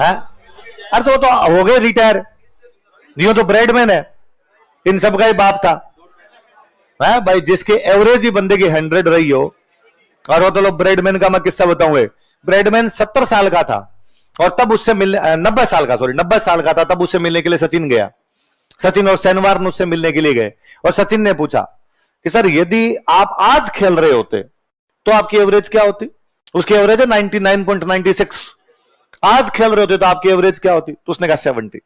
है? अरे तो वो तो हो गए रिटायर, यूं तो ब्रेडमैन है, इन सब का ही बाप था है भाई, जिसके एवरेज ही बंदे की 100 रही हो। और वो तो लोग, ब्रेडमैन का मैं किस्सा बताऊंगा, ब्रेडमैन 70 साल का था और तब उससे मिलने 90 साल का, सॉरी 90 साल का था, तब उससे मिलने के लिए सचिन गया। सचिन और शनिवार उससे मिलने के लिए गए और सचिन ने पूछा कि सर यदि आप आज खेल रहे होते तो आपकी एवरेज क्या होती? उसकी एवरेज है 99.96। आज खेल रहे होते तो आपकी एवरेज क्या होती? तो उसने कहा 70।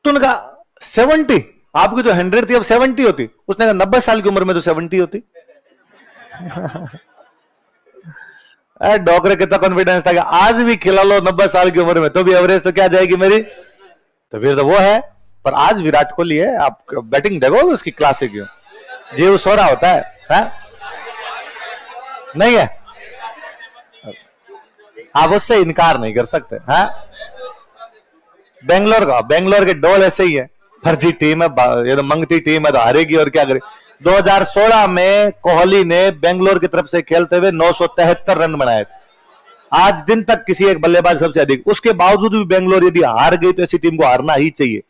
तो उन्होंने कहा 70? आपकी जो 100 थी अब 70 होती? उसने कहा 90 साल की उम्र में तो 70 होती। डॉक्टर कितना कॉन्फिडेंस था कि आज भी खिला लो 90 साल की उम्र में तो भी एवरेज तो क्या जाएगी मेरी? तो फिर तो वो है। पर आज विराट कोहली है, आप बैटिंग देखोगे उसकी क्लासिक क्यों जीव सो रहा होता है? नहीं है, आप उससे इनकार नहीं कर सकते हैं। बेंगलोर के डोल ऐसे ही है, फर्जी टीम है, ये तो मंगती टीम है तो हारेगी और क्या करेगी। 2016 में कोहली ने बेंगलोर की तरफ से खेलते हुए 973 रन बनाए थे, आज दिन तक किसी एक बल्लेबाज सबसे अधिक। उसके बावजूद भी बेंगलोर यदि हार गई तो ऐसी टीम को हारना ही चाहिए।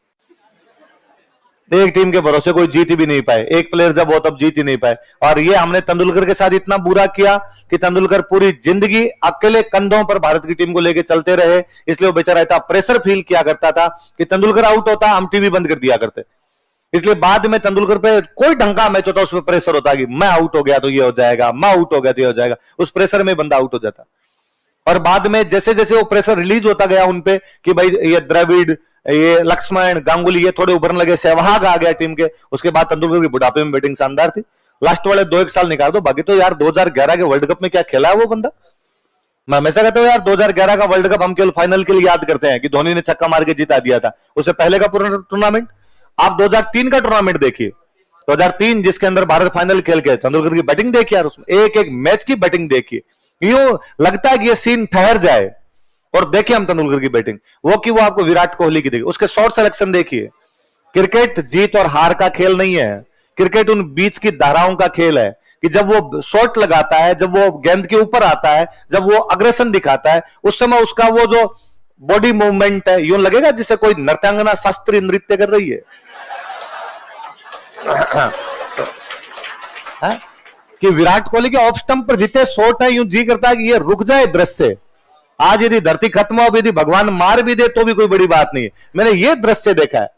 एक टीम के भरोसे कोई जीत भी नहीं पाए, एक प्लेयर जब हो तब जीत ही नहीं पाए। और ये हमने तेंदुलकर के साथ इतना बुरा किया कि तेंदुलकर पूरी जिंदगी अकेले कंधों पर भारत की टीम को लेकर चलते रहे, इसलिए वो बेचारा इतना प्रेशर फील किया करता था कि तेंदुलकर आउट होता हम टीवी बंद कर दिया करते। इसलिए बाद में तेंदुलकर पे कोई ढंग का मैच होता उस पर प्रेशर होता कि मैं आउट हो गया तो ये हो जाएगा, मैं आउट हो गया तो ये हो जाएगा, उस प्रेशर में बंदा आउट हो जाता। और बाद में जैसे जैसे वो प्रेशर रिलीज होता गया उनपे कि भाई ये द्रविड़, ये लक्ष्मण, गांगुली, ये थोड़े उभरने लगे, सहवाग आ गया टीम के। उसके बाद तेंदुलकर की बुढ़ापे में बैटिंग शानदार थी। लास्ट वाले 2-1 साल निकाल दो, बाकी तो यार 2011 के वर्ल्ड कप में क्या खेला है वो बंदा। मैं हमेशा कहता हूं यार 2011 का वर्ल्ड कप हम केवल फाइनल के लिए याद करते हैं कि धोनी ने छक्का मार के जिता दिया था। उससे पहले का पूरा टूर्नामेंट आप 2003 का टूर्नामेंट देखिए, 2003 जिसके अंदर भारत फाइनल खेल के, तेंदुलकर की बैटिंग देखिए यार, उसमें एक एक मैच की बैटिंग देखिए, यूं लगता है कि ये सीन ठहर जाए। और देखिए हम तेंदुलकर की बैटिंग, वो कि वो आपको विराट कोहली की देखिए, उसके शॉट सिलेक्शन देखिए। क्रिकेट जीत और हार का खेल नहीं है, क्रिकेट उन बीच की धाराओं का खेल है कि जब वो शॉट लगाता है, जब वो गेंद के ऊपर आता है, जब वो अग्रेशन दिखाता है, उस समय उसका वो जो बॉडी मूवमेंट है यूं लगेगा जैसे कोई नृत्यांगना शास्त्रीय नृत्य कर रही है। कि विराट कोहली के ऑफ स्टंप पर जितने शॉट है यूं जी करता है कि ये रुक जाए दृश्य। आज यदि धरती खत्म हो, यदि भगवान मार भी दे तो भी कोई बड़ी बात नहीं है। मैंने ये दृश्य देखा है,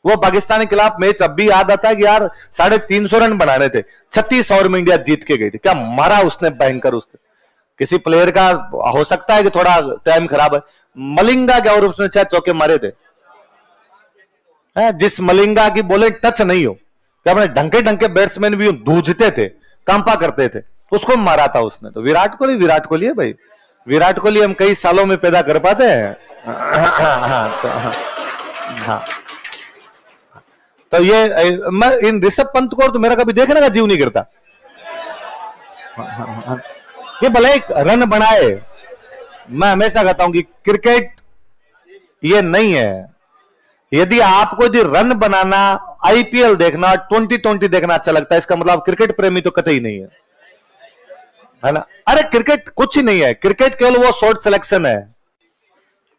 वो पाकिस्तान के खिलाफ मैच अब भी याद आता है कि यार 350 रन बनाने थे, 36 ओवर में इंडिया जीत के गई थी। क्या मारा उसने भयंकर। उसने किसी प्लेयर का हो सकता है कि थोड़ा टाइम खराब है, मलिंगा क्या और उसने 6 चौके मारे थे। जिस मलिंगा की बॉलें टच नहीं हो, क्या अपने ढंके ढंके बैट्समैन भी दूझते थे, कांपा करते थे, उसको मारा था उसने। तो विराट कोहली है भाई। विराट कोहली हम कई सालों में पैदा कर पाते हैं। तो ये मैं इन ऋषभ पंत को तो मेरा कभी देखने का जीव नहीं करता। ये भले एक रन बनाए, मैं हमेशा कहता हूं कि क्रिकेट ये नहीं है। यदि आपको यदि रन बनाना, आईपीएल देखना, 2020 देखना अच्छा लगता है, इसका मतलब क्रिकेट प्रेमी तो कतई नहीं है ना। अरे क्रिकेट कुछ ही नहीं है, क्रिकेट केवल वो शॉट सिलेक्शन है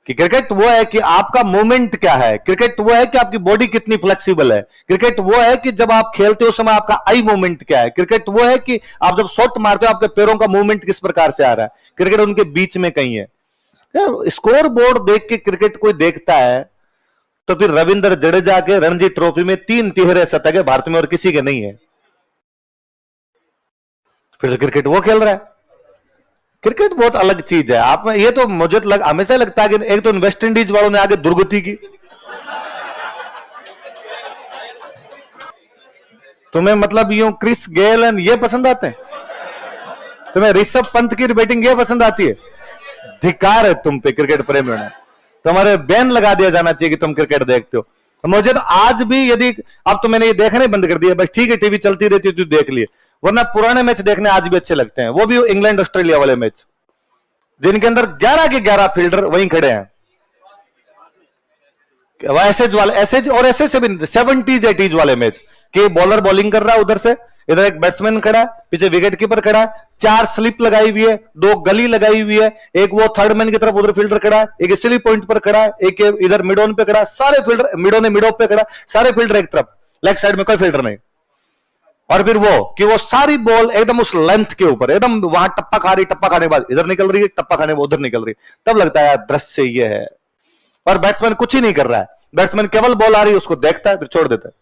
कि क्रिकेट वो है कि आपका मूवमेंट क्या है, क्रिकेट वो है कि आपकी बॉडी कितनी फ्लेक्सिबल है, क्रिकेट वो है कि जब आप खेलते हो उस समय आपका आई मूवमेंट क्या है, क्रिकेट वो है कि आप जब शॉट मारते हो आपके पैरों का मूवमेंट किस प्रकार से आ रहा है। क्रिकेट उनके बीच में कहीं है। स्कोर बोर्ड देख के क्रिकेट कोई देखता है तो फिर रविंद्र जडेजा के रणजी ट्रॉफी में 3 तिहरे शतक है भारत में और किसी के नहीं है, फिर क्रिकेट वो खेल रहा है। क्रिकेट बहुत अलग चीज है। आप ये तो मुझे हमेशा लगता है कि एक तो वेस्ट इंडीज वालों ने आगे दुर्गति की। तुम्हें मतलब यूं क्रिस गेल एंड ये पसंद आते हैं, तुम्हें ऋषभ पंत की बैटिंग ये पसंद आती है। धिक्कार है तुम पे क्रिकेट प्रेमियों ने, तुम्हारे बैन लगा दिया जाना चाहिए कि तुम क्रिकेट देखते हो। मुझे तो आज भी यदि अब तो मैंने ये देखना ही बंद कर दिया, बस ठीक है टीवी चलती रहती है तो देख लिए, वरना पुराने मैच देखने आज भी अच्छे लगते हैं। वो भी इंग्लैंड ऑस्ट्रेलिया वाले मैच जिनके अंदर 11 के 11 फील्डर वहीं खड़े हैं, एसेज वाले, एसेज और ऐसे से भी 70s 80s वाले मैच कि बॉलर बॉलिंग कर रहा है उधर से, इधर एक बैट्समैन खड़ा, पीछे विकेट कीपर खड़ा, 4 स्लिप लगाई हुई है, 2 गली लगाई हुई है, एक वो थर्ड मैन की तरफ उधर फील्डर खड़ा, एक स्लिप पॉइंट पर खड़ा, एक इधर मिड ऑन पे खड़ा, सारे फील्डर मिड ऑफ पे खड़ा, सारे फील्डर एक तरफ, लेग साइड में कोई फील्डर नहीं। और फिर वो कि वो सारी बॉल एकदम उस लेंथ के ऊपर एकदम वहां टप्पा खा रही, टप्पा खाने के बाद इधर निकल रही है, टप्पा खाने उधर निकल रही है, तब लगता है यार दृश्य ये है। और बैट्समैन कुछ ही नहीं कर रहा है, बैट्समैन केवल बॉल आ रही है उसको देखता है फिर छोड़ देता है,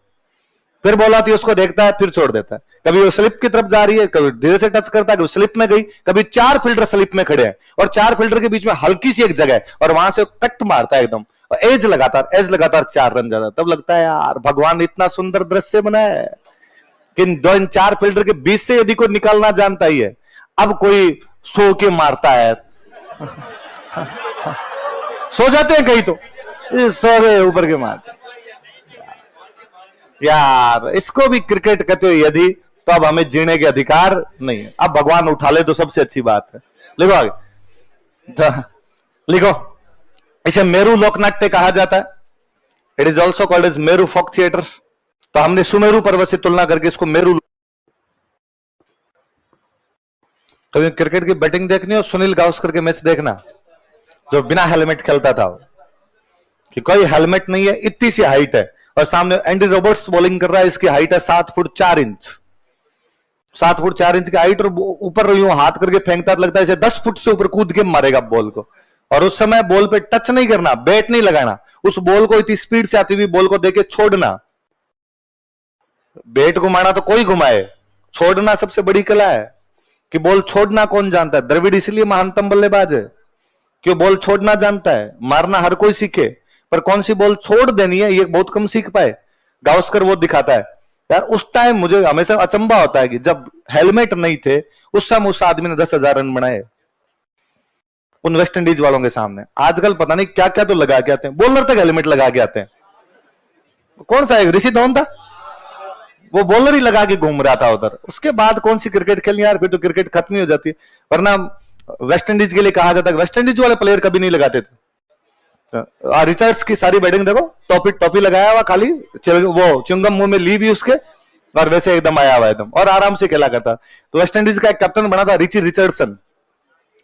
फिर बॉल आती है उसको देखता है फिर छोड़ देता है। कभी वो स्लिप की तरफ जा रही है, कभी धीरे से टच करता है, कभी स्लिप में गई, कभी 4 फील्डर स्लिप में खड़े हैं और 4 फील्डर के बीच में हल्की सी एक जगह है और वहां से कट मारता है एकदम, एज लगातार 4 रन जाता है। तब लगता है यार भगवान ने इतना सुंदर दृश्य बनाया है कि इन 4 फील्डर के बीच से यदि कोई निकालना जानता ही है, अब कोई सो के मारता है सो जाते हैं कहीं तो सो गए ऊपर के मारते यार, इसको भी क्रिकेट कहते हो यदि, तो अब हमें जीने के अधिकार नहीं है। अब भगवान उठा ले तो सबसे अच्छी बात है। लिखो आगे, तो लिखो, इसे मेरू लोकनाट्य कहा जाता है। It is also called as मेरू फोक थिएटर। तो हमने सुमेरु पर्वत से तुलना करके इसको मेरू। कभी क्रिकेट की बैटिंग देखनी हो, सुनील गावस्कर के मैच देखना, जो बिना हेलमेट खेलता था, कि कोई हेलमेट नहीं है, इतनी सी हाइट है और सामने एंडी रॉबर्ट्स बॉलिंग कर रहा है, इसकी हाइट है 7 फुट 4 इंच, 7 फुट 4 इंच की हाइट, और ऊपर यूं हाथ करके फेंकता लगता है इसे 10 फुट से ऊपर कूद के मारेगा बॉल को। और उस समय बॉल पे टच नहीं करना, बैट नहीं लगाना, उस बॉल को इतनी स्पीड से आती हुई बॉल को देके छोड़ना। बैट घुमाना तो कोई घुमाए, छोड़ना सबसे बड़ी कला है। कि बॉल छोड़ना कौन जानता है? द्रविड़ इसलिए महानतम बल्लेबाज है कि बॉल छोड़ना जानता है। मारना हर कोई सीखे, पर कौन सी बॉल छोड़ देनी है ये बहुत कम सीख पाए। गावस्कर वो दिखाता है यार। उस टाइम मुझे हमेशा अचंभा होता है कि जब हेलमेट नहीं थे उस समय उस आदमी ने 10,000 रन बनाए उन वेस्ट इंडीज वालों के सामने। आजकल पता नहीं क्या क्या तो लगा के आते हैं, बॉलर तक हेलमेट लगा के आते हैं। कौन सा है, ऋषि धवन था, वो बॉलर ही लगा के घूम रहा था उधर। उसके बाद कौन सी क्रिकेट खेलनी यार, फिर तो क्रिकेट खत्म ही हो जाती है। वरना वेस्ट इंडीज के लिए कहा जाता है, वेस्ट इंडीज वाले प्लेयर कभी नहीं लगाते थे। रिचर्ड्स की सारी बैटिंग देखो, टोपी लगाया हुआ, खाली वो च्युइंगम मुंह में ली भी उसके, और वैसे एकदम आया हुआ एकदम, और आराम से खेला करता। तो वेस्ट इंडीज का एक कैप्टन बना था रिची रिचर्डसन।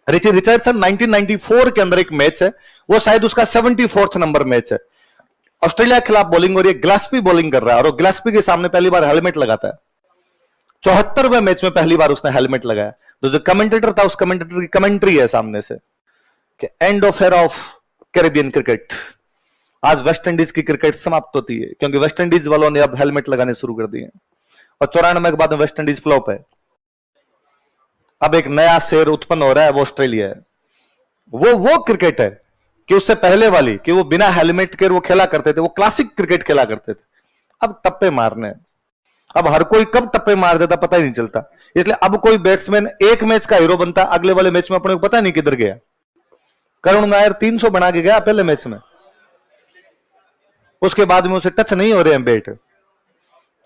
1994 के अंदर एक मैच है, वो शायद उसका 74th नंबर मैच है। ऑस्ट्रेलिया के खिलाफ बॉलिंग हो रही है, गिलस्पी बॉलिंग कर रहा है, और गिलस्पी के सामने पहली बार हेलमेट लगाता है। 74वें मैच में पहली बार उसने हेलमेट लगाया। तो जो कमेंटेटर था, उस कमेंटेटर की कमेंट्री है सामने से कि end of era of Caribbean cricket, आज वेस्ट इंडीज की क्रिकेट समाप्त होती है, क्योंकि वेस्ट इंडीज वालों ने अब हेलमेट लगाने शुरू कर दिए। और 94 के बाद में वेस्ट इंडीज फ्लॉप है। अब एक नया शेर उत्पन्न हो रहा है, वो ऑस्ट्रेलिया है। वो क्रिकेट है कि उससे पहले वाली, कि वो बिना हेलमेट के वो खेला करते थे, वो क्लासिक क्रिकेट खेला करते थे। अब टप्पे मारने, अब हर कोई कब टप्पे मार देता पता ही नहीं चलता। इसलिए अब कोई बैट्समैन एक मैच का हीरो बनता, अगले वाले मैच में अपने को पता नहीं किधर गया। करुण नायर 300 बना के गया पहले मैच में, उसके बाद में उसे टच नहीं हो रहे हैं, बैट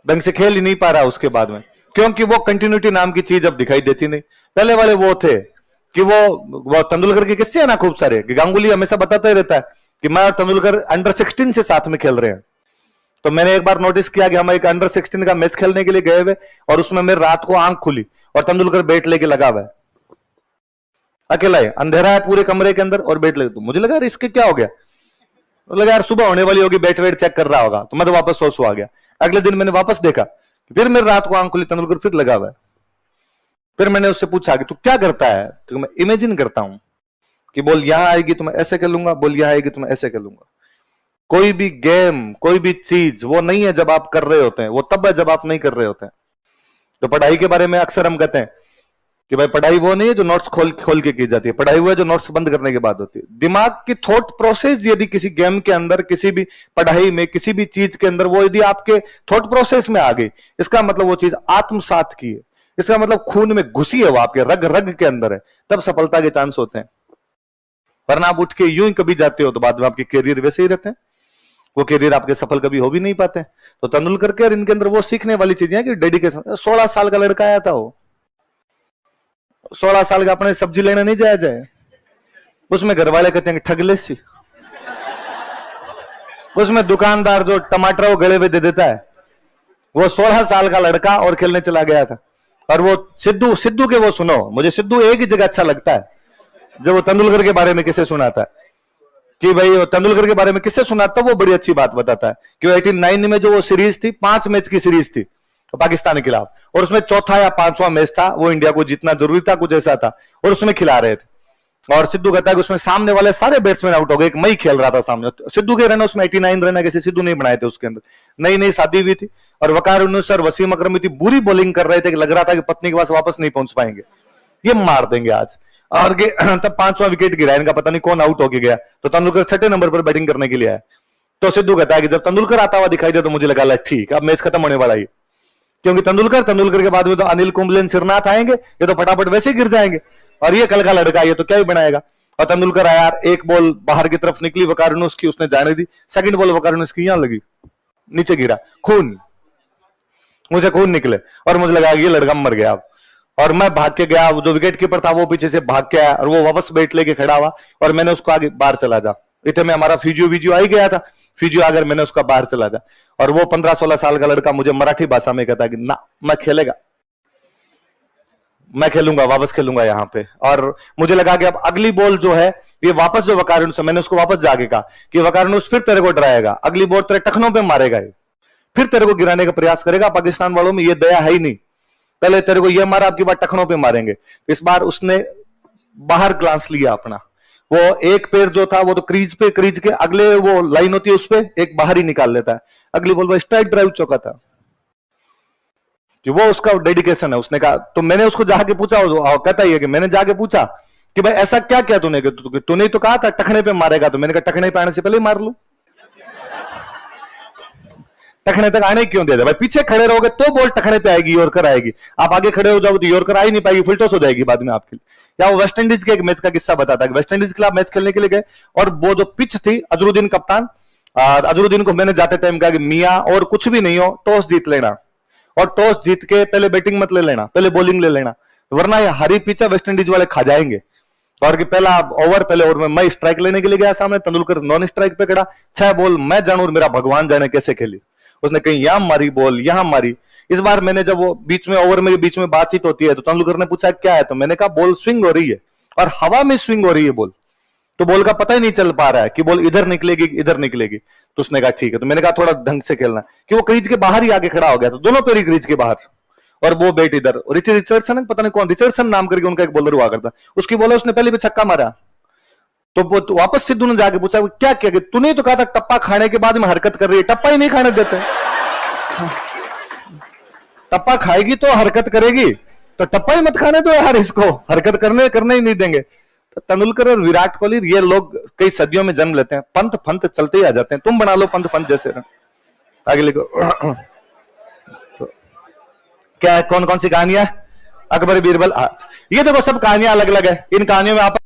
ढंग से खेल ही नहीं पा रहा उसके बाद में, क्योंकि वो कंटिन्यूटी नाम की चीज अब दिखाई देती नहीं। पहले वाले वो थे कि वो तेंदुलकर के किस्से है ना खूब सारे, कि गांगुली हमेशा बताता ही रहता है कि मैं और तेंदुलकर अंडर 16 से साथ में खेल रहे हैं। तो मैंने एक बार नोटिस किया कि हम एक अंडर 16 का मैच खेलने के लिए गए हुए, और उसमें मेरी रात को आंख खुली और तेंदुलकर बैट लेके लगा हुआ है, अकेला है, अंधेरा है पूरे कमरे के अंदर और बैट लेके। तो मुझे लगा यार इसके क्या हो गया, तो लगा यार सुबह होने वाली होगी, बैट वेट चेक कर रहा होगा। तो मैं तो वापस सो आ गया। अगले दिन मैंने वापस देखा, फिर मेरी रात को आंख खुली, तेंदुलकर फिर लगा हुआ है। फिर मैंने उससे पूछा कि तू क्या करता है? तो मैं इमेजिन करता हूं कि बॉल यहां आएगी तो मैं ऐसे कर लूंगा, बॉल यहां आएगी तो मैं ऐसे कर लूंगा। कोई भी गेम, कोई भी चीज वो नहीं है जब आप कर रहे होते हैं, वो तब है जब आप नहीं कर रहे होते हैं। तो पढ़ाई के बारे में अक्सर हम कहते हैं कि भाई पढ़ाई वो नहीं है जो नोट्स खोल के की जाती है, पढ़ाई वो है जो नोट्स बंद करने के बाद होती है। दिमाग की थॉट प्रोसेस यदि किसी गेम के अंदर, किसी भी पढ़ाई में, किसी भी चीज के अंदर वो यदि आपके थॉट प्रोसेस में आ गई, इसका मतलब वो चीज आत्मसात की है, इसका मतलब खून में घुसी है, वो आपके रग रग के अंदर है, तब सफलता के चांस होते हैं। वरना आप उठ के यूं ही कभी जाते हो तो बाद में आपके करियर वैसे ही रहते हैं, वो करियर आपके सफल कभी हो भी नहीं पाते। तो तेंदुलकर के इनके अंदर वो सीखने वाली चीजें हैं कि डेडिकेशन। 16 साल का लड़का आया था, वो 16 साल का, अपने सब्जी लेने नहीं जाया जाए, उसमें घर वाले कहते हैं कि ठग ले सी, उसमें दुकानदार जो टमाटर वो गले हुए दे देता है, वो 16 साल का लड़का और खेलने चला गया था। और वो सिद्धू सिद्धू के वो सुनो, मुझे सिद्धू एक ही जगह अच्छा लगता है, जब वो तेंदुलकर के बारे में किसे सुनाता है कि भाई वो तेंदुलकर के बारे में किससे सुनाता है, वो बड़ी अच्छी बात बताता है कि 89 में जो वो सीरीज थी, 5 मैच की सीरीज थी पाकिस्तान के खिलाफ, और उसमें चौथा या 5वां मैच था, वो इंडिया को जीतना जरूरी था, कुछ ऐसा था, और उसमें खिला रहे थे। और सिद्धू कहता है कि उसमें सामने वाले सारे बैट्समैन आउट हो गए, एक मई खेल रहा था सामने, सिद्धू के रन उसमें 89 रन है, किसी सिद्धू नहीं बनाए थे उसके अंदर, नई नई शादी हुई थी, और वकार यूनुस और वसीम अकरम इतनी बुरी बॉलिंग कर रहे थे कि लग रहा था कि पत्नी के पास वापस नहीं पहुंच पाएंगे, ये मार देंगे आज। और तब 5वां विकेट गिरा, इनका पता नहीं कौन आउट होके गया, तो तेंदुलकर 6ठे नंबर पर बैटिंग करने के लिए आया। तो सिद्धू कहता है कि जब तेंदुलकर आता हुआ दिखाई दे तो मुझे लगा ठीक, अब मैच खत्म होने वाला है, क्योंकि तेंदुलकर के बाद में तो अनिल कुंबले सिरनाथ आएंगे, ये तो फटाफट वैसे ही गिर जाएंगे, और ये कल का लड़का, ये तो क्या ही बनाएगा। और तेंदुलकर आया, एक बॉल बाहर की तरफ निकली वकार यूनुस की, उसने जाने दी, सेकंड बॉल वकार यूनुस की यहां लगी, नीचे गिरा, खून, मुझे खून निकले, और मुझे लगा ये लड़का मर गया। और मैं भाग के गया, जो विकेट कीपर था वो पीछे से भाग के आया, और वो वापस बैट लेके खड़ा हुआ, और मैंने उसको आगे बाहर चला जा, इतने में हमारा फिजियो आ ही गया था, फिजियो आकर मैंने उसका बाहर चला जा, और वो 15-16 साल का लड़का मुझे मराठी भाषा में कहता कि ना मैं खेलेगा, मैं खेलूंगा, वापस खेलूंगा यहाँ पे। और मुझे लगा कि अब अगली बॉल जो है ये वापस जो वकार यूनुस, मैंने उसको वापस जाके कहा कि वकार यूनुस फिर तेरे को डराएगा, अगली बॉल तेरे टखनों पे मारेगा, ये फिर तेरे को गिराने का प्रयास करेगा, पाकिस्तान वालों में ये दया है ही नहीं, पहले तेरे को ये मारा, आपकी बार टखनों पे मारेंगे। इस बार उसने बाहर ग्लांस लिया अपना, वो एक पैर जो था वो तो क्रीज के अगले वो लाइन होती है उस पे एक बाहर ही निकाल लेता है, अगली बॉल पर स्ट्राइक ड्राइव चौका था, कि वो उसका डेडिकेशन है। उसने कहा, तो मैंने उसको जाके पूछा, कहता ही है कि मैंने जाके पूछा कि भाई ऐसा क्या क्या तूने, तूने तो कहा था टखने पे मारेगा, तो मैंने कहा टखने पे आने से पहले मार लू, टखने तक आने क्यों दे दे भाई, पीछे खड़े रहोगे तो बॉल टखने पे आएगी, यॉर्कर आएगी, आप आगे खड़े हो जाओगे तो यॉर्कर आ ही नहीं पाएगी, फुल टॉस हो जाएगी बाद में आपके लिए। या वो वेस्ट इंडीज के एक मैच का किस्सा बताता है, वेस्ट इंडीज के खिलाफ मैच खेलने के लिए गए, और वो जो पिच थी, अजरुद्दीन कप्तान, और अजरुद्दीन को मैंने जाते टाइम कहा कि मियां और कुछ भी नहीं हो, टॉस जीत लेना, और टॉस जीत के पहले बैटिंग मत ले लेना, पहले बॉलिंग ले लेना, वरना ये हरी पिच वेस्ट इंडीज वाले खा जाएंगे। और कि पहले ओवर में मैं स्ट्राइक लेने के लिए गया सामने, तेंदुलकर नॉन स्ट्राइक पे खड़ा, 6 बॉल मैं जानू और मेरा भगवान जाने कैसे खेली, उसने कहीं यहां मारी बॉल, यहां मारी। इस बार मैंने जब वो बीच में ओवर में बीच में बातचीत होती है, तो तेंदुलकर ने पूछा क्या है, तो मैंने कहा बॉल स्विंग हो रही है, और हवा में स्विंग हो रही है बॉल, तो बॉल का पता ही नहीं चल पा रहा है कि बॉल इधर निकलेगी इधर निकलेगी। तो उसने कहा ठीक है, तो मैंने कहा थोड़ा ढंग से खेलना, कि वो क्रीज के बाहर ही आके खड़ा हो गया, तो दोनों पैर ही क्रीज के बाहर, और वो बैट इधर। रिचर्डसन, पता नहीं कौन रिचर्डसन नाम करके उनका एक बॉलर हुआ करता, उसकी बॉलर उसने पहले भी छक्का मारा, तो वापस सिद्धू ने जाके पूछा क्या किया, कि तूने तो कहा था टप्पा खाने के बाद में हरकत कर रही है, टप्पा ही नहीं खाने देते, टप्पा खाएगी तो हरकत करेगी, तो टप्पा ही मत खाने दो यार, इसको हरकत करने ही नहीं देंगे। तो तेंदुलकर और विराट कोहली, ये लोग कई सदियों में जन्म लेते हैं, पंत फंत चलते ही आ जाते हैं, तुम बना लो पंत फंत जैसे। आगे लिखो तो क्या कौन कौन सी कहानियां, अकबर बीरबल, ये देखो सब कहानियां अलग अलग है, इन कहानियों में आप